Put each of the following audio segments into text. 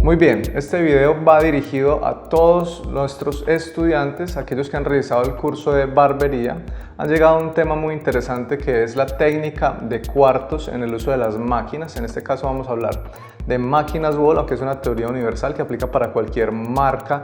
Muy bien, este video va dirigido a todos nuestros estudiantes, aquellos que han realizado el curso de barbería. Han llegado a un tema muy interesante que es la técnica de cuartos en el uso de las máquinas. En este caso vamos a hablar de máquinas Wall, aunque es una teoría universal que aplica para cualquier marca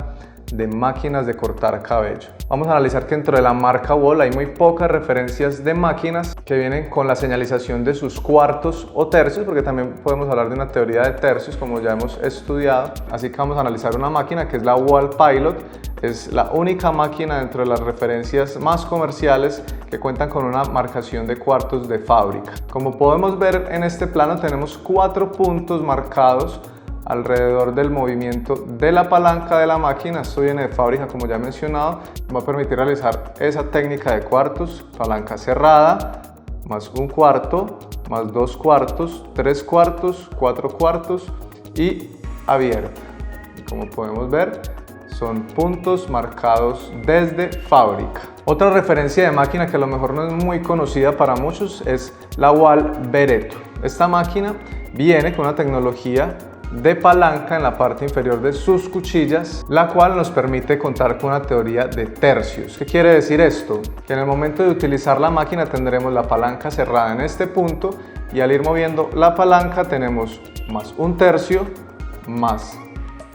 de máquinas de cortar cabello. Vamos a analizar que dentro de la marca Wall hay muy pocas referencias de máquinas que vienen con la señalización de sus cuartos o tercios, porque también podemos hablar de una teoría de tercios como ya hemos estudiado. Así que vamos a analizar una máquina que es la Wall Pilot. Es la única máquina dentro de las referencias más comerciales que cuentan con una marcación de cuartos de fábrica. Como podemos ver en este plano, tenemos 4 puntos marcados alrededor del movimiento de la palanca de la máquina. Esto viene de fábrica, como ya he mencionado. Va a permitir realizar esa técnica de cuartos: palanca cerrada, más un cuarto, más 2 cuartos, 3 cuartos, 4 cuartos y abierta. Y como podemos ver, son puntos marcados desde fábrica. Otra referencia de máquina que a lo mejor no es muy conocida para muchos es la Wall Bereto. Esta máquina viene con una tecnología de palanca en la parte inferior de sus cuchillas, la cual nos permite contar con una teoría de tercios. ¿Qué quiere decir esto? Que en el momento de utilizar la máquina tendremos la palanca cerrada en este punto, y al ir moviendo la palanca tenemos más 1 tercio, más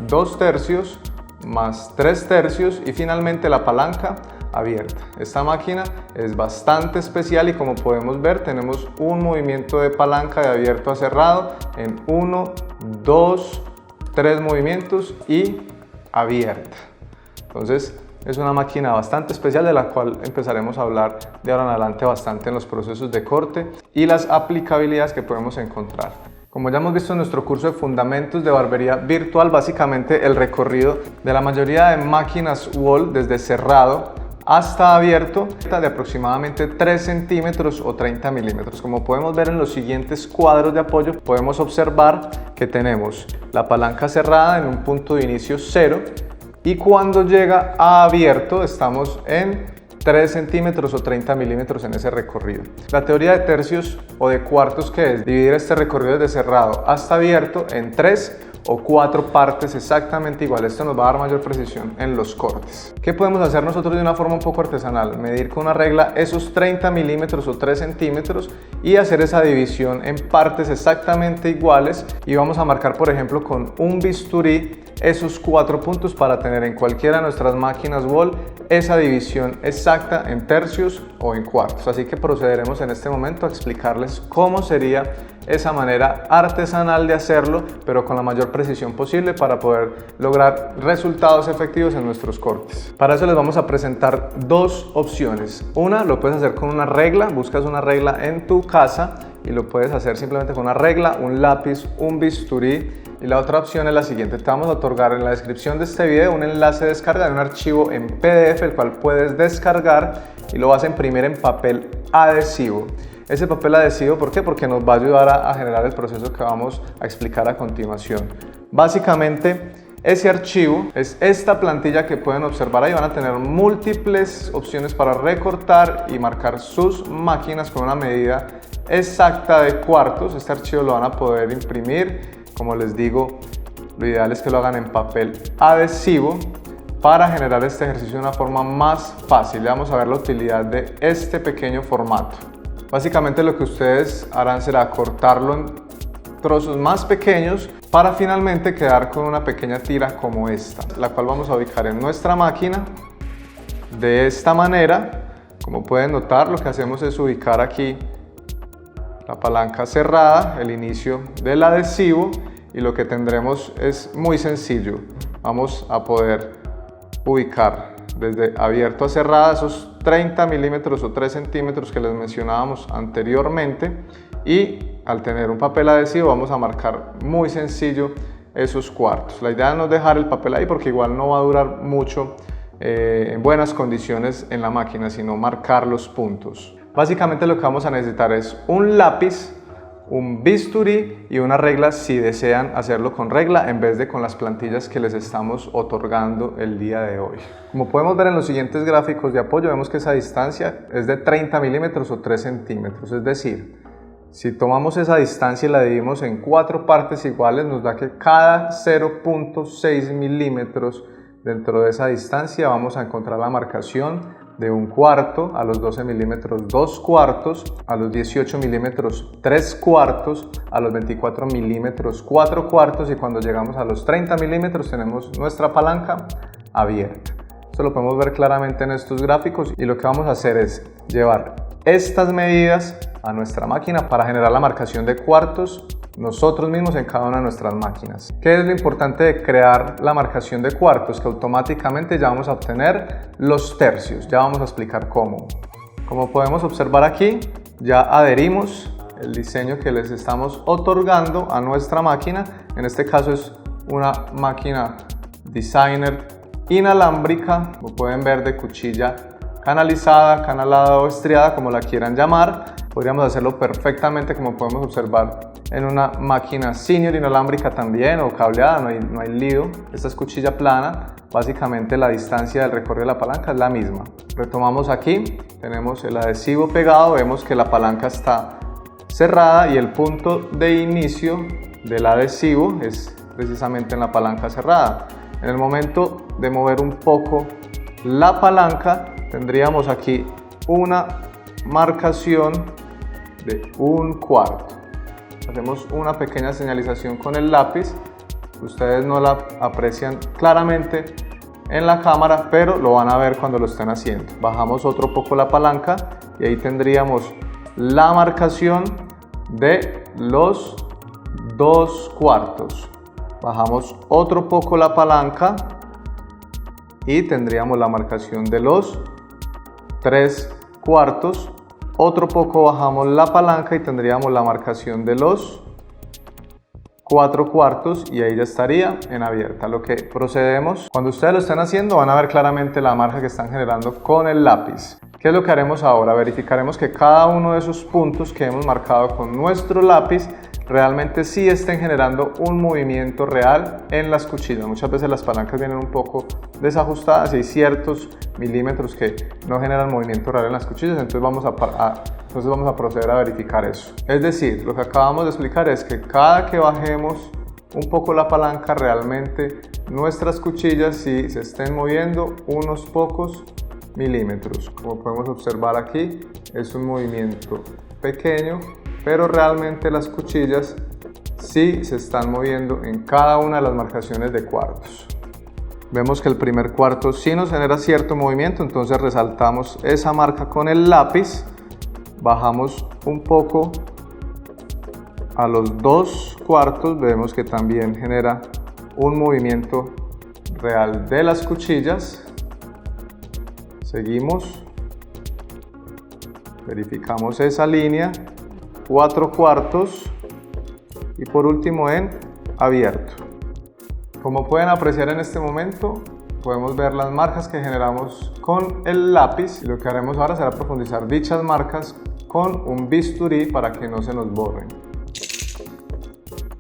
2 tercios, más 3 tercios y finalmente la palanca abierta. Esta máquina es bastante especial y como podemos ver tenemos un movimiento de palanca de abierto a cerrado en 1, 2, 3 movimientos y abierta. Entonces es una máquina bastante especial de la cual empezaremos a hablar de ahora en adelante bastante en los procesos de corte y las aplicabilidades que podemos encontrar. Como ya hemos visto en nuestro curso de fundamentos de barbería virtual, básicamente el recorrido de la mayoría de máquinas Wall desde cerrado hasta abierto de aproximadamente 3 centímetros o 30 milímetros. Como podemos ver en los siguientes cuadros de apoyo, podemos observar que tenemos la palanca cerrada en un punto de inicio 0 y cuando llega a abierto estamos en 3 centímetros o 30 milímetros en ese recorrido. La teoría de tercios o de cuartos, que es dividir este recorrido desde cerrado hasta abierto en 3 o 4 partes exactamente iguales. Esto nos va a dar mayor precisión en los cortes. ¿Qué podemos hacer nosotros de una forma un poco artesanal? Medir con una regla esos 30 milímetros o 3 centímetros y hacer esa división en partes exactamente iguales, y vamos a marcar, por ejemplo, con un bisturí esos 4 puntos para tener en cualquiera de nuestras máquinas Wall esa división exacta en tercios o en cuartos. Así que procederemos en este momento a explicarles cómo sería esa manera artesanal de hacerlo, pero con la mayor precisión posible para poder lograr resultados efectivos en nuestros cortes. Para eso les vamos a presentar 2 opciones. Una, lo puedes hacer con una regla, buscas una regla en tu casa y lo puedes hacer simplemente con una regla, un lápiz, un bisturí. Y la otra opción es la siguiente: te vamos a otorgar en la descripción de este video un enlace de descarga de un archivo en PDF, el cual puedes descargar y lo vas a imprimir en papel adhesivo. Ese papel adhesivo, ¿por qué? Porque nos va a ayudar a generar el proceso que vamos a explicar a continuación. Básicamente, ese archivo es esta plantilla que pueden observar ahí. Van a tener múltiples opciones para recortar y marcar sus máquinas con una medida exacta de cuartos. Este archivo lo van a poder imprimir. Como les digo, lo ideal es que lo hagan en papel adhesivo para generar este ejercicio de una forma más fácil. Ya vamos a ver la utilidad de este pequeño formato. Básicamente lo que ustedes harán será cortarlo en trozos más pequeños para finalmente quedar con una pequeña tira como esta, la cual vamos a ubicar en nuestra máquina de esta manera. Como pueden notar, lo que hacemos es ubicar aquí la palanca cerrada, el inicio del adhesivo, y lo que tendremos es muy sencillo. Vamos a poder ubicar desde abierto a cerrada esos 30 milímetros o 3 centímetros que les mencionábamos anteriormente, y al tener un papel adhesivo vamos a marcar muy sencillo esos cuartos. La idea es no dejar el papel ahí porque igual no va a durar mucho en buenas condiciones en la máquina, sino marcar los puntos. Básicamente lo que vamos a necesitar es un lápiz, un bisturí y una regla si desean hacerlo con regla en vez de con las plantillas que les estamos otorgando el día de hoy. Como podemos ver en los siguientes gráficos de apoyo, vemos que esa distancia es de 30 milímetros o 3 centímetros, es decir, Si tomamos esa distancia y la dividimos en 4 partes iguales, nos da que cada 0.6 milímetros dentro de esa distancia vamos a encontrar la marcación de 1/4, a los 12 milímetros 2/4, a los 18 milímetros 3/4, a los 24 milímetros 4/4 y cuando llegamos a los 30 milímetros tenemos nuestra palanca abierta. Esto lo podemos ver claramente en estos gráficos y lo que vamos a hacer es llevar estas medidas a nuestra máquina para generar la marcación de cuartos nosotros mismos en cada una de nuestras máquinas. ¿Qué es lo importante de crear la marcación de cuartos? Que automáticamente ya vamos a obtener los tercios. Ya vamos a explicar cómo. Como podemos observar aquí, ya adherimos el diseño que les estamos otorgando a nuestra máquina. En este caso es una máquina Designer inalámbrica, como pueden ver, de cuchilla canalizada, canalada o estriada, como la quieran llamar. Podríamos hacerlo perfectamente, como podemos observar, en una máquina Senior inalámbrica también, o cableada, no hay lío. Esta es cuchilla plana. Básicamente la distancia del recorrido de la palanca es la misma. Retomamos aquí, tenemos el adhesivo pegado, vemos que la palanca está cerrada y el punto de inicio del adhesivo es precisamente en la palanca cerrada. En el momento de mover un poco la palanca, tendríamos aquí una marcación de 1/4. Hacemos una pequeña señalización con el lápiz. Ustedes no la aprecian claramente en la cámara, pero lo van a ver cuando lo estén haciendo. Bajamos otro poco la palanca y ahí tendríamos la marcación de los 2/4. Bajamos otro poco la palanca y tendríamos la marcación de los 3/4. Otro poco bajamos la palanca y tendríamos la marcación de los 4/4 y ahí ya estaría en abierta. Lo que procedemos, cuando ustedes lo estén haciendo, van a ver claramente la marca que están generando con el lápiz. ¿Qué es lo que haremos ahora? Verificaremos que cada uno de esos puntos que hemos marcado con nuestro lápiz realmente sí estén generando un movimiento real en las cuchillas. Muchas veces las palancas vienen un poco desajustadas y hay ciertos milímetros que no generan movimiento real en las cuchillas, entonces vamos a proceder a verificar eso. Es decir, lo que acabamos de explicar es que cada que bajemos un poco la palanca, realmente nuestras cuchillas sí se estén moviendo unos pocos milímetros. Como podemos observar aquí, es un movimiento pequeño, pero realmente las cuchillas sí se están moviendo en cada una de las marcaciones de cuartos. Vemos que el primer cuarto sí nos genera cierto movimiento, entonces resaltamos esa marca con el lápiz, bajamos un poco a los 2/4, vemos que también genera un movimiento real de las cuchillas. Seguimos, verificamos esa línea, 4/4 y por último en abierto. Como pueden apreciar en este momento, podemos ver las marcas que generamos con el lápiz y lo que haremos ahora será profundizar dichas marcas con un bisturí para que no se nos borren.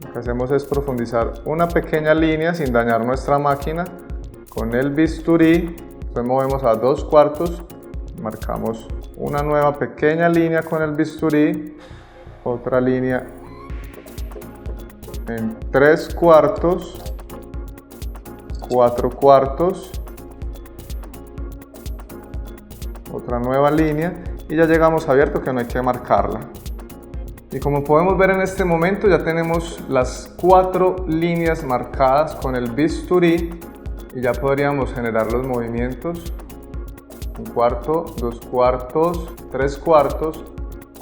Lo que hacemos es profundizar una pequeña línea sin dañar nuestra máquina con el bisturí. Entonces movemos a 2/4, marcamos una nueva pequeña línea con el bisturí, otra línea en 3/4, 4/4, otra nueva línea y ya llegamos a abierto, que no hay que marcarla. Y como podemos ver en este momento ya tenemos las 4 líneas marcadas con el bisturí y ya podríamos generar los movimientos 1/4, 2/4, 3/4,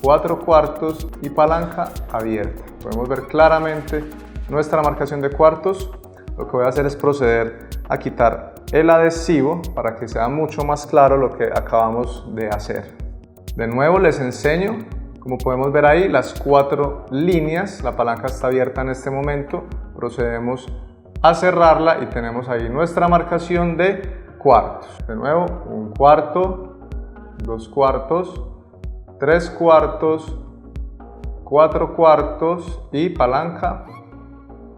4/4 y palanca abierta. Podemos ver claramente nuestra marcación de cuartos. Lo que voy a hacer es proceder a quitar el adhesivo para que sea mucho más claro lo que acabamos de hacer. De nuevo les enseño, como podemos ver ahí, las 4 líneas. La palanca está abierta en este momento. Procedemos a cerrarla y tenemos ahí nuestra marcación de cuartos. De nuevo, 1/4, 2/4, 3/4, 4/4 y palanca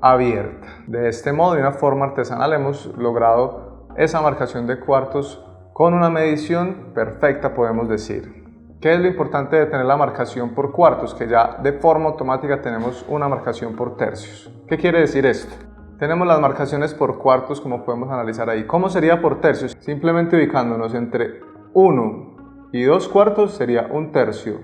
abierta. De este modo, de una forma artesanal, hemos logrado esa marcación de cuartos con una medición perfecta, podemos decir. ¿Qué es lo importante de tener la marcación por cuartos? Que ya de forma automática tenemos una marcación por tercios. ¿Qué quiere decir esto? Tenemos las marcaciones por cuartos, como podemos analizar ahí. ¿Cómo sería por tercios? Simplemente ubicándonos entre 1 y 2 cuartos sería 1 tercio.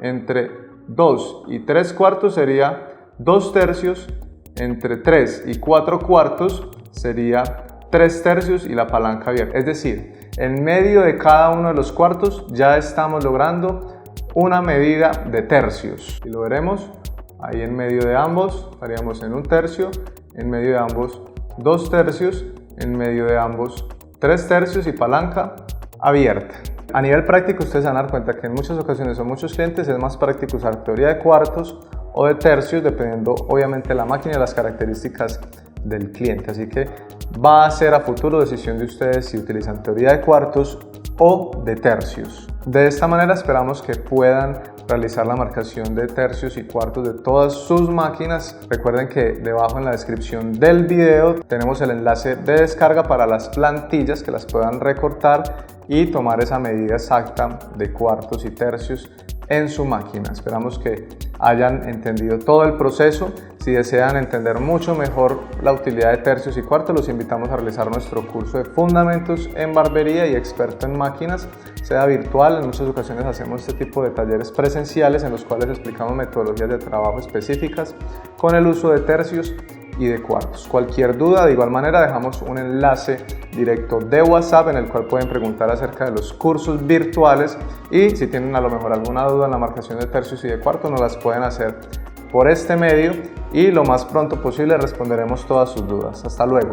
Entre 2 y 3 cuartos sería 2 tercios. Entre 3 y 4 cuartos sería 3 tercios y la palanca abierta. Es decir, en medio de cada uno de los cuartos ya estamos logrando una medida de tercios. Y lo veremos ahí en medio de ambos, estaríamos en 1 tercio, en medio de ambos 2 tercios, en medio de ambos 3 tercios y palanca abierta. A nivel práctico ustedes se van a dar cuenta que en muchas ocasiones o muchos clientes es más práctico usar teoría de cuartos o de tercios, dependiendo obviamente de la máquina y de las características del cliente. Así que va a ser a futuro decisión de ustedes si utilizan teoría de cuartos o de tercios. De esta manera esperamos que puedan realizar la marcación de tercios y cuartos de todas sus máquinas. Recuerden que debajo en la descripción del video tenemos el enlace de descarga para las plantillas que las puedan recortar y tomar esa medida exacta de cuartos y tercios en su máquina. Esperamos que hayan entendido todo el proceso. Si desean entender mucho mejor la utilidad de tercios y cuartos, los invitamos a realizar nuestro curso de Fundamentos en Barbería y Experto en Máquinas, sea virtual. En muchas ocasiones hacemos este tipo de talleres presenciales en los cuales explicamos metodologías de trabajo específicas con el uso de tercios y de cuartos. Cualquier duda, de igual manera dejamos un enlace directo de WhatsApp en el cual pueden preguntar acerca de los cursos virtuales, y si tienen a lo mejor alguna duda en la marcación de tercios y de cuartos nos las pueden hacer por este medio y lo más pronto posible responderemos todas sus dudas. Hasta luego.